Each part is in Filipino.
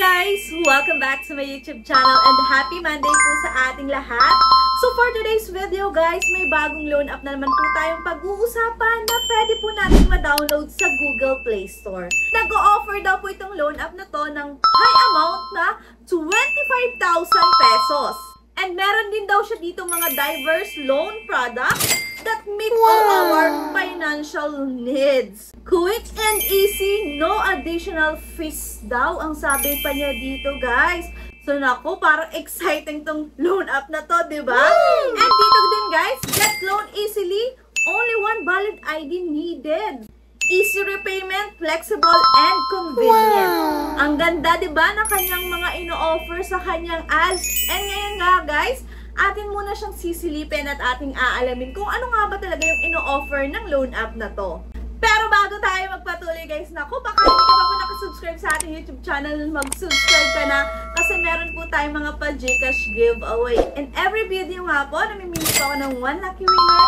guys! Welcome back to my YouTube channel and happy Monday po sa ating lahat. So for today's video guys, may bagong loan app na naman po tayong pag-uusapan na pwede po natin ma-download sa Google Play Store. Nag-o-offer daw po itong loan app na to ng high amount na 25,000 pesos. And meron din daw siya dito mga diverse loan products that meet all our financial needs. Quick and easy, no additional fees daw ang sabi pa niya dito guys. So naku, parang exciting tong loan app na to, diba? And dito din guys, get loan easily, only one valid ID needed. Easy repayment, flexible, and convenient. Ang ganda, diba, na kanyang mga ino-offer sa kanyang ads. And ngayon nga guys, atin muna siyang sisilipin at ating aalamin kung ano nga ba talaga yung ino-offer ng loan app na to. Pero bago tayo magpatuloy guys, naku, baka hindi ka pa po nakasubscribe sa ating YouTube channel, mag-subscribe ka na kasi meron po tayong mga pa-Gcash giveaway. And every video nga po, namimili po ako ng 1 lucky winner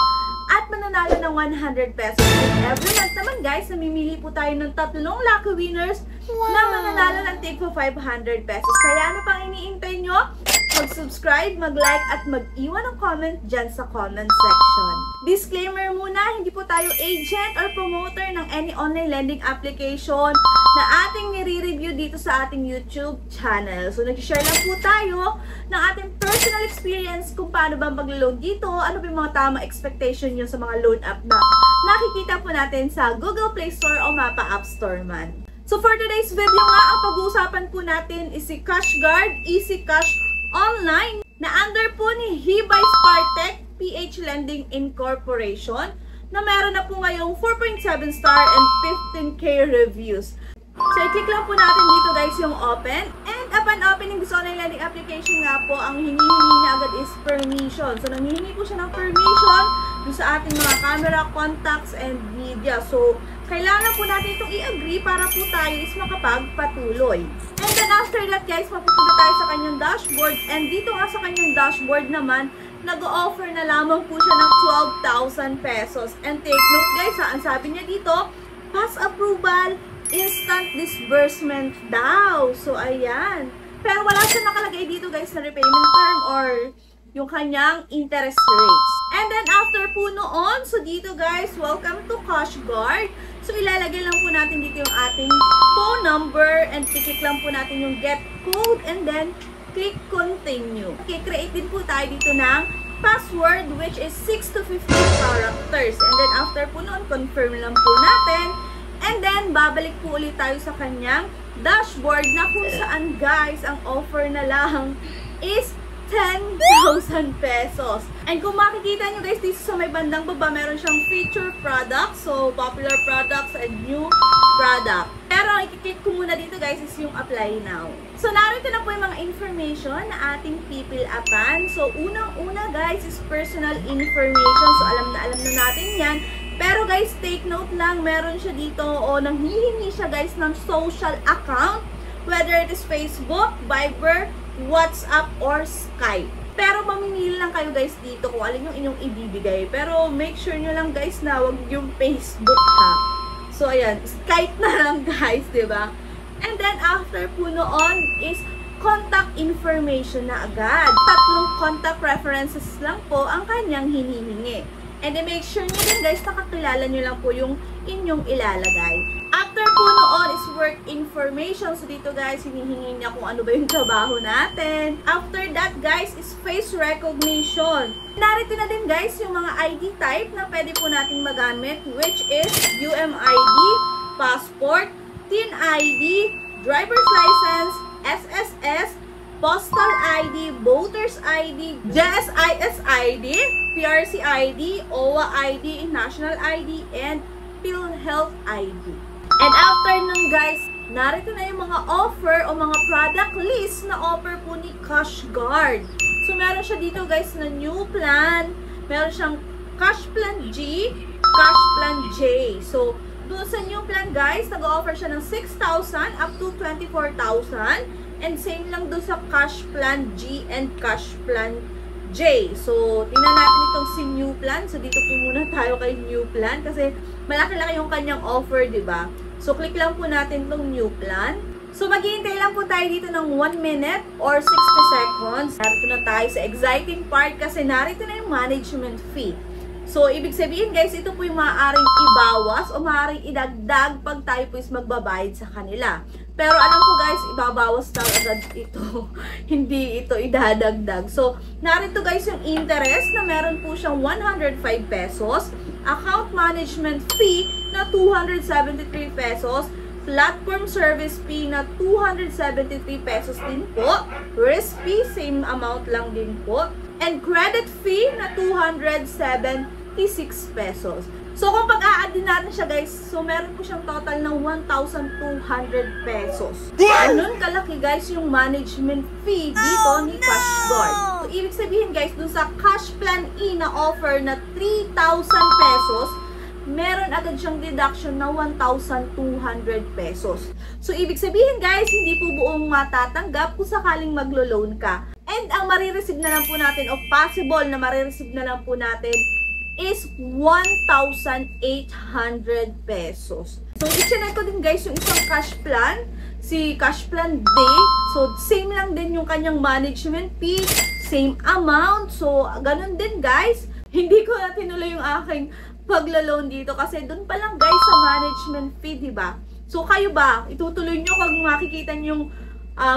at mananalo ng 100 pesos. And every month naman guys, namimili po tayo ng 3 lucky winners na mananalo ng take po 500 pesos. Kaya ano pang iniintay nyo? Mag-subscribe, mag-like, at mag-iwan ng comment dyan sa comment section. Disclaimer muna, hindi po tayo agent or promoter ng any online lending application na ating nire-review dito sa ating YouTube channel. So, nag-share lang po tayo ng ating personal experience kung paano ba mag-loan dito, ano ba yung mga tamang expectation nyo sa mga loan app na nakikita po natin sa Google Play Store o Mapa App Store man. So, for today's video nga, ang pag-uusapan po natin is si CashGuard Easy Cash Online na under po ni Hibay Spartech PH Lending Incorporation na meron na po ngayong 4.7 star and 15K reviews. So, i-click lang po natin dito guys yung open. And upon opening this online lending application nga po, ang hinihingi niya agad is permission. So, nanghihingi po siya ng permission dun sa ating mga camera, contacts, and media. So, kailangan po natin itong i-agree para po tayo is makapagpatuloy. And then after that guys, mapupunta tayo sa kanyang dashboard. And dito nga sa kanyang dashboard naman, nag-o-offer na lamang po siya ng 12,000 pesos. And take note guys, ang sabi niya dito, pass approval, instant disbursement daw. So ayan. Pero wala siya nakalagay dito guys na repayment term or yung kanyang interest rates. And then after po noon, so dito guys, welcome to CashGuard. So ilalagay lang po natin dito yung ating phone number and click lang po natin yung get code and then click continue. Okay, create din po tayo dito ng password which is 6 to 15 characters. And then after po noon, confirm lang po natin. And then babalik po ulit tayo sa kanyang dashboard na kung saan guys, ang offer na lang is 10,000 pesos. And kung makikita nyo guys, dito sa may bandang baba, meron siyang feature products. So, popular products and new product. Pero ang i-click ko muna dito guys is yung apply now. So, narito na po yung mga information na ating pipil-upan. So, unang-una guys is personal information. So, alam na natin yan. Pero guys, take note lang, meron siya dito o nanghihingi siya guys ng social account. Whether it is Facebook, Viber, WhatsApp, or Skype. Pero mamimili lang kayo guys dito kung alin yung inyong ibibigay. Pero make sure nyo lang guys na wag yung Facebook ha. So ayan, Skype na lang guys, diba? And then after po noon is contact information na agad. 3 contact references lang po ang kanyang hinihingi. And then make sure nyo din guys, nakakilala nyo lang po yung inyong ilalagay. After po noon is work information. So dito guys, hinihingi niya kung ano ba yung trabaho natin. After that guys is face recognition. Narito na din guys yung mga ID type na pwede po nating magamit, which is UMID, passport, TIN ID, driver's license, SSS, Postal ID, Voters ID, GSIS ID, PRC ID, OWA ID, National ID, and PhilHealth ID. And after nun guys, narito na yung mga offer o mga product list na offer po ni CashGuard. So meron siya dito guys na new plan, meron siyang Cash Plan G, Cash Plan J. So doon sa new plan guys, nag-offer siya ng 6,000 up to 24,000. And same lang doon sa Cash Plan G and Cash Plan J. So, tingnan natin itong si new plan. So, dito po muna tayo kay new plan kasi malaki-laki yung kanyang offer, diba? So, click lang po natin itong new plan. So, maghihintay lang po tayo dito ng 1 minute or 60 seconds. Narito na tayo sa exciting part kasi narito na yung management fee. So, ibig sabihin guys, ito po yung maaaring ibawas o maaaring idagdag pag tayo po is magbabayad sa kanila. Pero alam ko guys, ibabawas daw agad ito. Hindi ito idadagdag. So, narito guys yung interest na meron po siyang 105 pesos. Account management fee na 273 pesos. Platform service fee na 273 pesos din po. Risk fee, same amount lang din po. And credit fee na 276 pesos. So, kung pag-a-add din natin siya guys, so meron po siyang total ng 1,200 pesos. Ganun kalaki guys yung management fee dito ni CashGuard. So, ibig sabihin guys, dun sa Cash Plan E na offer na 3,000 pesos, meron agad siyang deduction na 1,200 pesos. So, ibig sabihin guys, hindi po buong matatanggap kung sakaling maglo-loan ka. And ang marireceive na lang po natin, o possible na marireceive na lang po natin, is 1,800 pesos. So, i-check ko din guys yung isang cash plan, si Cash Plan Day. So, same lang din yung kanyang management fee, same amount. So, ganun din guys. Hindi ko na tinuloy yung aking pagla-loan dito kasi doon pa lang guys sa management fee, diba? So, kayo ba? Itutuloy nyo kung makikita nyo yung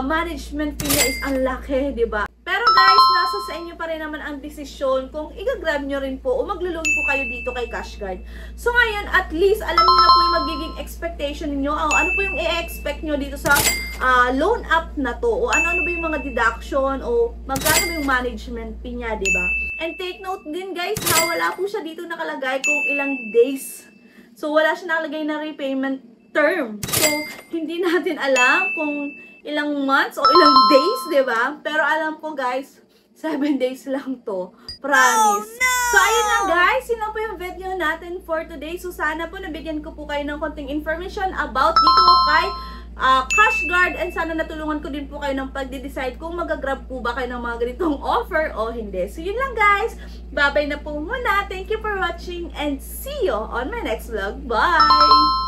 management fee na is ang laki, diba? Pero guys, nasa sa inyo pa rin naman ang desisyon kung i-grab nyo rin po o maglo-loan po kayo dito kay CashGuard. So, ngayon, at least, alam nyo na po yung magiging expectation niyo o ano po yung i-expect nyo dito sa loan app na to o ano ba yung mga deduction o magkano ba yung management fee niya, diba? And take note din guys, wala po siya dito nakalagay kung ilang days. So, wala siya nakalagay na repayment term. So, hindi natin alam kung ilang months o ilang days, diba? Pero alam ko guys, 7 days lang to. Promise. Oh, no! So, ayun lang guys. Yun lang po yung video natin for today. So, sana po nabigyan ko po kayo ng konting information about dito kay CashGuard, and sana natulungan ko din po kayo ng pagde-decide kung mag-grab po ba kayo ng mga ganitong offer o hindi. So, yun lang guys. Bye-bye na po muna. Thank you for watching and see you on my next vlog. Bye!